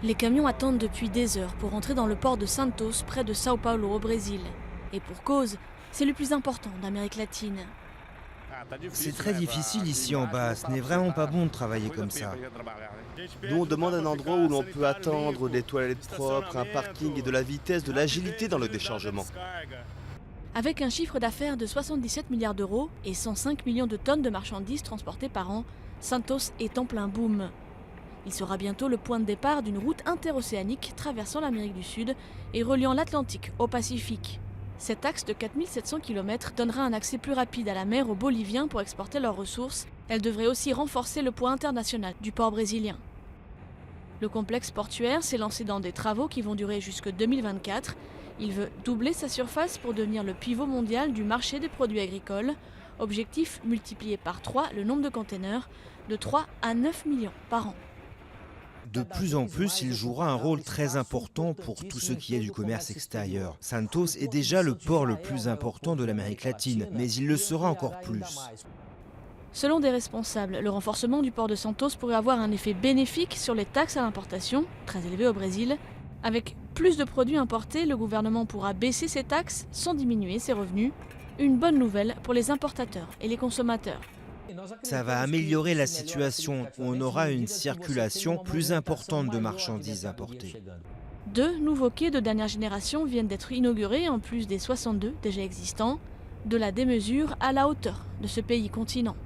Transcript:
Les camions attendent depuis des heures pour entrer dans le port de Santos, près de São Paulo, au Brésil. Et pour cause, c'est le plus important d'Amérique latine. C'est très difficile ici en bas, ce n'est vraiment pas bon de travailler comme ça. Nous, on demande un endroit où l'on peut attendre, des toilettes propres, un parking et de la vitesse, de l'agilité dans le déchargement. Avec un chiffre d'affaires de 77 milliards d'euros et 105 millions de tonnes de marchandises transportées par an, Santos est en plein boom. Il sera bientôt le point de départ d'une route interocéanique traversant l'Amérique du Sud et reliant l'Atlantique au Pacifique. Cet axe de 4700 km donnera un accès plus rapide à la mer aux Boliviens pour exporter leurs ressources. Elle devrait aussi renforcer le poids international du port brésilien. Le complexe portuaire s'est lancé dans des travaux qui vont durer jusqu'en 2024. Il veut doubler sa surface pour devenir le pivot mondial du marché des produits agricoles. Objectif, multiplier par 3 le nombre de containers, de 3 à 9 millions par an. De plus en plus, il jouera un rôle très important pour tout ce qui est du commerce extérieur. Santos est déjà le port le plus important de l'Amérique latine, mais il le sera encore plus. Selon des responsables, le renforcement du port de Santos pourrait avoir un effet bénéfique sur les taxes à l'importation, très élevées au Brésil. Avec plus de produits importés, le gouvernement pourra baisser ses taxes sans diminuer ses revenus. Une bonne nouvelle pour les importateurs et les consommateurs. Ça va améliorer la situation où on aura une circulation plus importante de marchandises importées. 2 nouveaux quais de dernière génération viennent d'être inaugurés en plus des 62 déjà existants, de la démesure à la hauteur de ce pays continent.